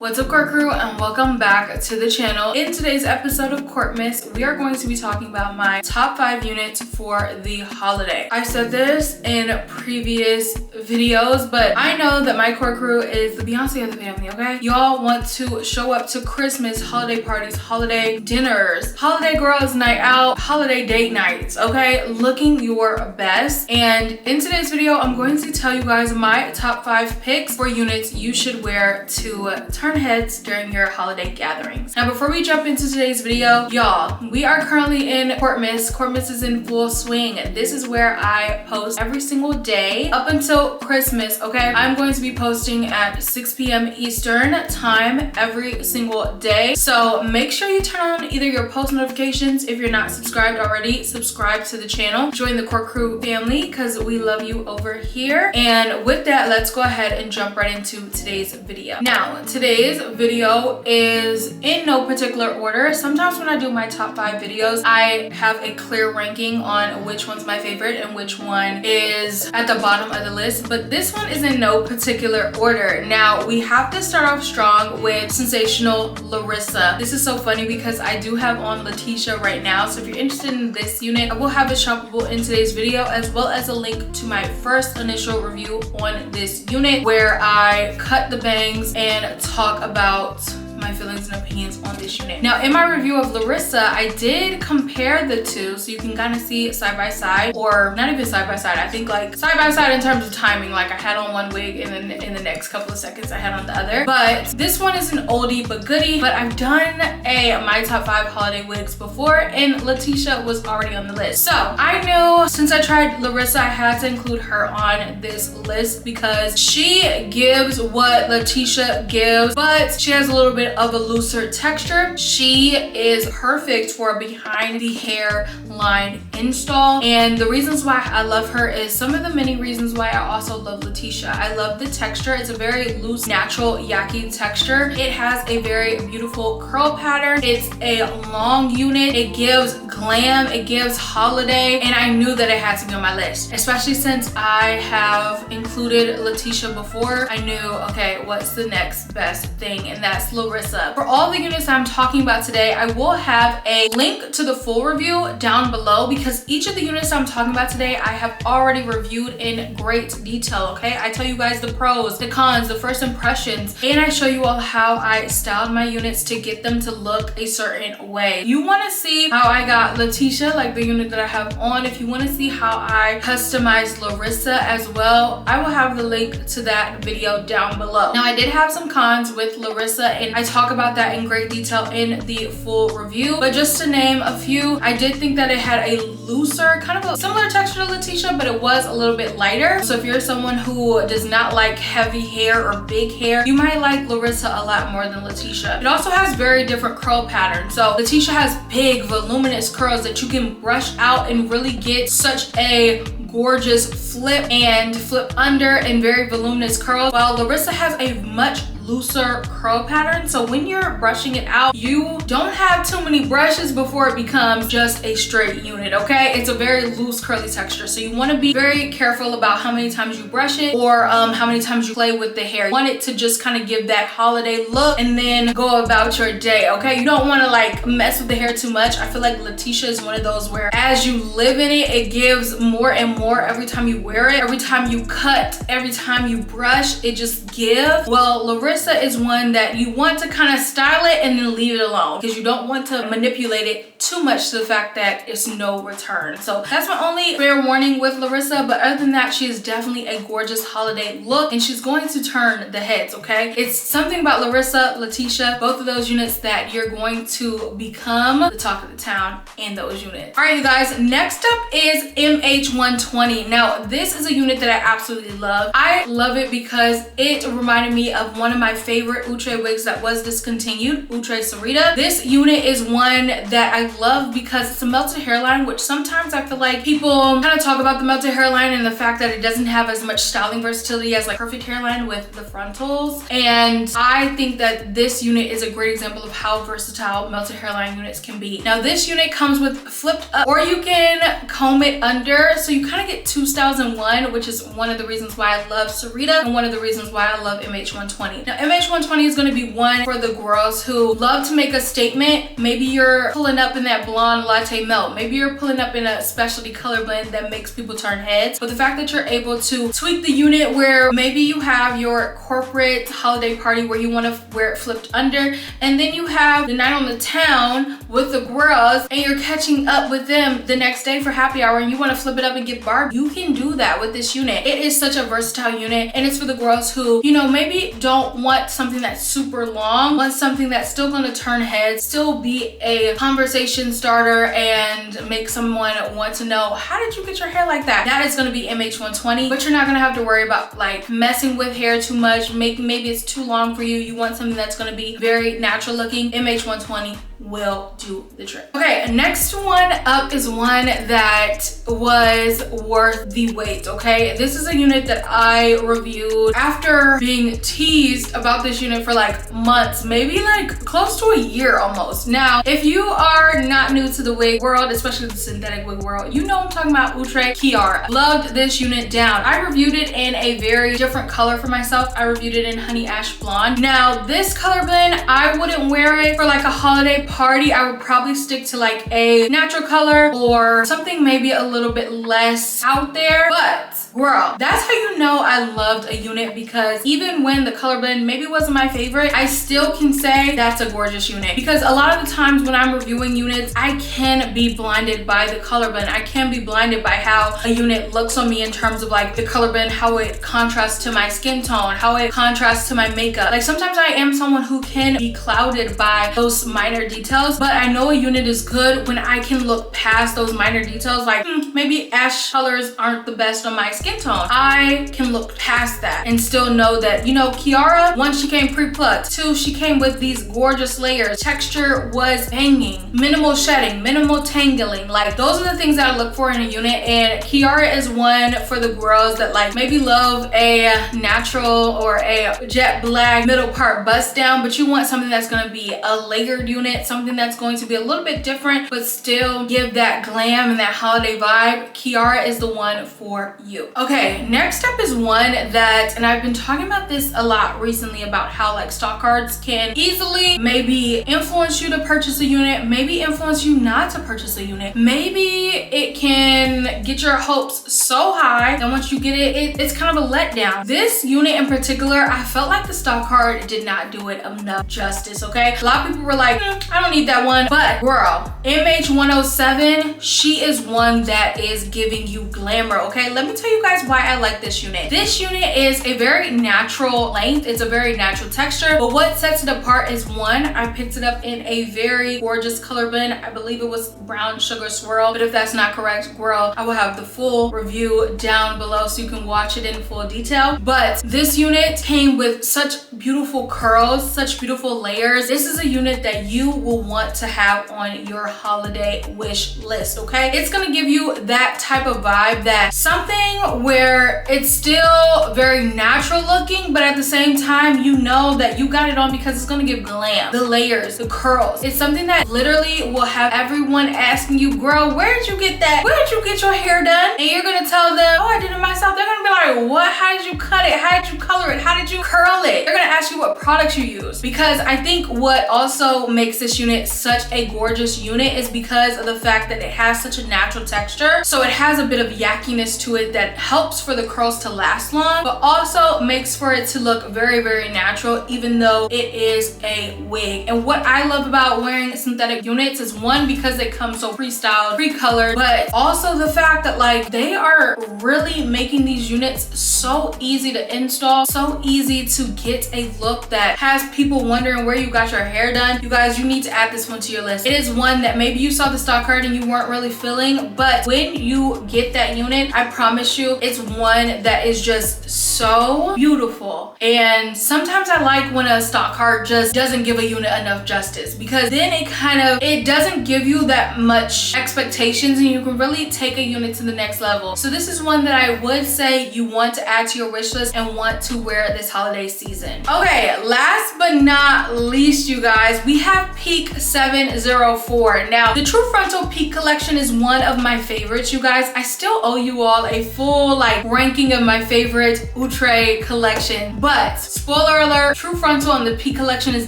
What's up, Court crew, and welcome back to the channel. In today's episode of Courtmas, we are going to be talking about my top 5 units for the holiday. I said this in previous videos, but I know that my Court crew is the Beyonce of the family, okay? Y'all want to show up to Christmas, holiday parties, holiday dinners, holiday girls night out, holiday date nights, okay? Looking your best. And in today's video, I'm going to tell you guys my top 5 picks for units you should wear to turn heads during your holiday gatherings. Now, before we jump into today's video, y'all, we are currently in Courtmas. Courtmas is in full swing. This is where I post every single day up until Christmas, okay? I'm going to be posting at 6 p.m. Eastern time every single day. So make sure you turn on either your post notifications. If you're not subscribed already, subscribe to the channel. Join the Court crew family because we love you over here. And with that, let's go ahead and jump right into today's video. Now, today's video is in no particular order. Sometimes when I do my top 5 videos, I have a clear ranking on which one's my favorite and which one is at the bottom of the list, but this one is in no particular order. Now, we have to start off strong with sensational Larissa. This is so funny because I do have on Letitia right now, so if you're interested in this unit, I will have it shoppable in today's video, as well as a link to my first initial review on this unit where I cut the bangs and talk about my feelings and opinions on this unit. Now, in my review of Larissa, I did compare the two, so you can kind of see side by side, or not even side by side. I think like side by side in terms of timing. Like I had on one wig and then in the next couple of seconds I had on the other. But this one is an oldie but goodie. But I've done my top 5 holiday wigs before, and Letitia was already on the list. So I knew since I tried Larissa, I had to include her on this list because she gives what Letitia gives, but she has a little bit of a looser texture. She is perfect for a behind the hair line install, and the reasons why I love her is some of the many reasons why I also love Letitia. I love the texture. It's a very loose, natural yaki texture. It has a very beautiful curl pattern. It's a long unit. It gives glam, it gives holiday, and I knew that it had to be on my list, especially since I have included Letitia before. I knew, okay, what's the next best thing, and that's Larissa. For all the units I'm talking about today, I will have a link to the full review down below because each of the units I'm talking about today, I have already reviewed in great detail, okay? I tell you guys the pros, the cons, the first impressions, and I show you all how I styled my units to get them to look a certain way. You want to see how I got Letitia, like the unit that I have on. If you want to see how I customized Larissa as well, I will have the link to that video down below. Now, I did have some cons with Larissa, and I talk about that in great detail in the full review, but just to name a few, I did think that it had a looser, kind of a similar texture to Letitia, but it was a little bit lighter. So if you're someone who does not like heavy hair or big hair, you might like Larissa a lot more than Letitia. It also has very different curl patterns. So Letitia has big, voluminous curls that you can brush out and really get such a gorgeous flip and flip under and very voluminous curls, while Larissa has a much looser curl pattern. So when you're brushing it out, you don't have too many brushes before it becomes just a straight unit, okay? It's a very loose curly texture, so you want to be very careful about how many times you brush it or how many times you play with the hair. You want it to just kind of give that holiday look and then go about your day, okay? You don't want to like mess with the hair too much. I feel like Letitia is one of those where as you live in it, it gives more and more every time you wear it, every time you cut, every time you brush, it just gives. Well, Larissa is one that you want to kind of style it and then leave it alone because you don't want to manipulate it too much to the fact that it's no return. So that's my only fair warning with Larissa, but other than that, she is definitely a gorgeous holiday look and she's going to turn the heads, okay? It's something about Larissa, Letitia, both of those units that you're going to become the talk of the town in those units. All right, you guys, next up is MH120. Now, this is a unit that I absolutely love. I love it because it reminded me of one of my favorite Outre wigs that was discontinued, Outre Sarita. This unit is one that I love because it's a melted hairline, which sometimes I feel like people kind of talk about the melted hairline and the fact that it doesn't have as much styling versatility as like perfect hairline with the frontals. And I think that this unit is a great example of how versatile melted hairline units can be. Now, this unit comes with flipped up, or you can comb it under, so you kind of get 2 styles in one, which is one of the reasons why I love Sarita and one of the reasons why I love MH120. Now MH120 is going to be one for the girls who love to make a statement. Maybe you're pulling up in that blonde latte melt. Maybe you're pulling up in a specialty color blend that makes people turn heads. But the fact that you're able to tweak the unit where maybe you have your corporate holiday party where you want to wear it flipped under, and then you have the night on the town with the girls and you're catching up with them the next day for happy hour and you want to flip it up and get Barbie, you can do that with this unit. It is such a versatile unit, and it's for the girls who, you know, maybe don't want something that's super long, want something that's still going to turn heads, still be a conversation starter and make someone want to know, how did you get your hair like that? That is going to be MH120, but you're not going to have to worry about like messing with hair too much. Maybe it's too long for you. You want something that's going to be very natural looking. MH120 will do the trick. Okay, next one up is one that was worth the wait, okay? This is a unit that I reviewed after being teased about this unit for like months, maybe like close to a year almost. Now, if you are not new to the wig world, especially the synthetic wig world, you know I'm talking about Outre Kiara. Loved this unit down. I reviewed it in a very different color for myself. I reviewed it in Honey Ash Blonde. Now, this color blend, I wouldn't wear it for like a holiday party. I would probably stick to like a natural color or something maybe a little bit less out there. But girl, that's how you know I loved a unit, because even when the color blend maybe wasn't my favorite, I still can say that's a gorgeous unit. Because a lot of the times when I'm reviewing units, I can be blinded by the color blend. I can be blinded by how a unit looks on me in terms of like the color blend, how it contrasts to my skin tone, how it contrasts to my makeup. Like sometimes I am someone who can be clouded by those minor details, but I know a unit is good when I can look past those minor details. Like maybe ash colors aren't the best on my skin tone. I can look past that and still know that, you know, Kiara, one, she came pre-plucked. Two, she came with these gorgeous layers. Texture was banging. Minimal shedding, minimal tangling. Like those are the things that I look for in a unit, and Kiara is one for the girls that like maybe love a natural or a jet black middle part bust down, but you want something that's going to be a layered unit, something that's going to be a little bit different but still give that glam and that holiday vibe. Kiara is the one for you. Okay, next up is one that, and I've been talking about this a lot recently, about how like stock cards can easily maybe influence you to purchase a unit, maybe influence you not to purchase a unit. Maybe it can get your hopes so high and once you get it, it's kind of a letdown. This unit in particular, I felt like the stock card did not do it enough justice, okay? A lot of people were like, I don't need that one. But girl, MH107, she is one that is giving you glamour, okay? Let me tell you guys why I like this unit. This unit is a very natural length. It's a very natural texture, but what sets it apart is, one, I picked it up in a very gorgeous color blend. I believe it was brown sugar swirl, but if that's not correct, girl, I will have the full review down below so you can watch it in full detail. But this unit came with such beautiful curls, such beautiful layers. This is a unit that you will want to have on your holiday wish list, okay? It's gonna give you that type of vibe, that something where it's still very natural looking, but at the same time, you know that you got it on because it's gonna give glam. The layers, the curls. It's something that literally will have everyone asking you, girl, where did you get that? Where did you get your hair done? And you're gonna tell them, oh, I did it myself. They're gonna be like, what? How did you cut it? How did you color it? How did you curl it? They're gonna ask you what products you use. Because I think what also makes this unit such a gorgeous unit is because of the fact that it has such a natural texture. So it has a bit of yuckiness to it that helps for the curls to last long, but also makes for it to look very, very natural, even though it is a wig. And what I love about wearing synthetic units is, one, because they come so pre-styled, pre-colored, but also the fact that like they are really making these units so easy to install, so easy to get a look that has people wondering where you got your hair done. You guys, you need to add this one to your list. It is one that maybe you saw the stock card and you weren't really feeling, but when you get that unit, I promise you, it's one that is just so beautiful. And sometimes I like when a stock card just doesn't give a unit enough justice, because then it doesn't give you that much expectations and you can really take a unit to the next level. So this is one that I would say you want to add to your wish list and want to wear this holiday season. Okay, last but not least, you guys, we have Peak 704. Now, the True Frontal Peak collection is one of my favorites, you guys. I still owe you all a full like ranking of my favorite Outre collection. But spoiler alert, True Frontal and the Peak collection is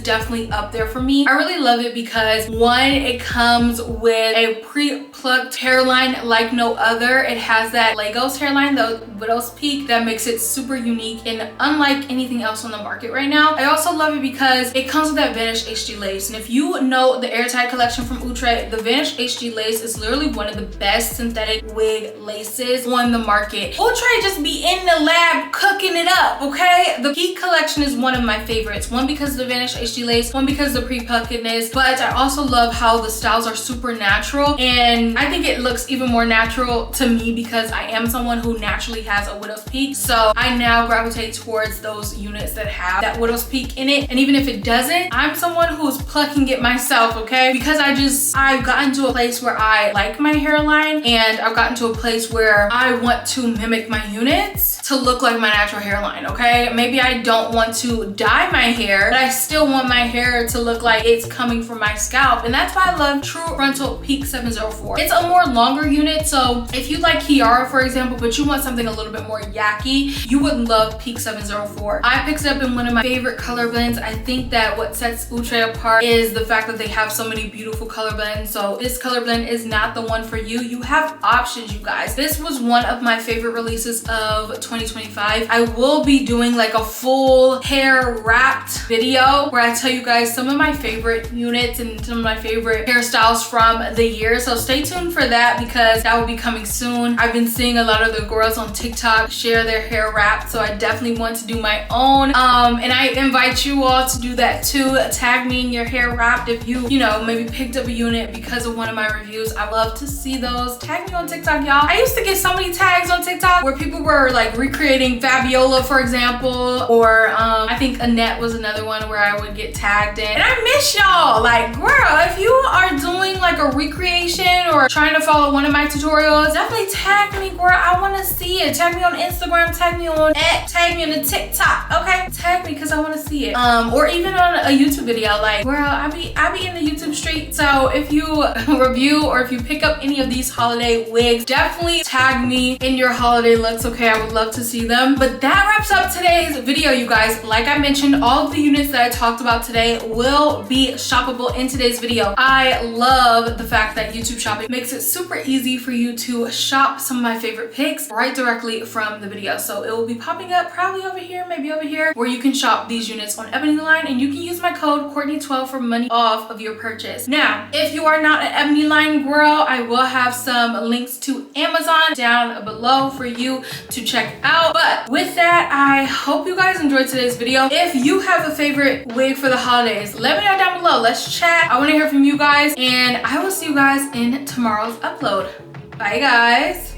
definitely up there for me. I really love it because one, it comes with a pre-plucked hairline like no other. It has that Lagos hairline, the Widow's Peak, that makes it super unique and unlike anything else on the market right now. I also love it because it comes with that Vanish HG lace. And if you know the Airtight collection from Outre, the Vanish HG lace is literally one of the best synthetic wig laces on the market. Outre just be in the lab cooking it up, okay? The Peak collection is one of my favorites. One, because of the Vanish HG lace, one, because of the pre-puckedness, but I also love how the styles are super natural, and I think it looks even more natural to me because I am someone who naturally has a Widow's Peak. So I now gravitate towards those units that have that Widow's Peak in it. And even if it doesn't, I'm someone who's plucking it myself, okay? Because I've gotten to a place where I like my hairline, and I've gotten to a place where I want to mimic my units to look like my natural hairline, okay? Maybe I don't want to dye my hair, but I still want my hair to look like it's coming from my scalp. And that's why I love True Frontal Peak 704. It's a more longer unit, so if you like Kiara, for example, but you want something a little bit more yucky, you would love Peak 704. I picked it up in one of my favorite color blends. I think that what sets Outre apart is the fact that they have so many beautiful color blends. So this color blend is not the one for you. You have options, you guys. This was one of my favorite releases of 2025. I will be doing like a full hair wrapped video where I tell you guys some of my favorite units and some of my favorite hairstyles from the year. So stay tuned for that because that will be coming soon. I've been seeing a lot of the girls on TikTok share their hair wrapped, so I definitely want to do my own. And I invite you all to do that too. Tag me in your hair wrapped if you know, maybe picked up a unit because of one of my reviews. I love to see those. Tag me on TikTok, y'all. I used to get so many tags on TikTok where people were like recreating Fabiola, for example, or I think Annette was another one where I would get tagged in. And I miss y'all. Like, girl, if you are doing like a recreation or trying to follow one of my tutorials, definitely tag me, girl. I want to see it. Tag me on Instagram, tag me on X, tag me on the TikTok, okay? Tag me because I want to see it. Or even on a YouTube video. Like, girl, I be in the YouTube street. So if you review or if you pick up any of these holiday wigs, definitely tag me in your holiday looks, okay? I would love to see them. But that wraps up today's video, you guys. Like I mentioned, all of the units that I talked about today will be shoppable in today's video. I love the fact that YouTube shopping makes it super easy for you to shop some of my favorite picks right directly from the video. So it will be popping up probably over here, maybe over here, where you can shop these units on Ebony Line, and you can use my code Courtney12 for money off of your purchase. Now, if you are not an Ebony Line girl, I will have some links to Amazon down below for you to check out. But with that, I hope you guys enjoyed today's video. If you have a favorite wig for the holidays, let me know down below. Let's chat. I want to hear from you guys, and I will see you guys in tomorrow's upload. Bye, guys.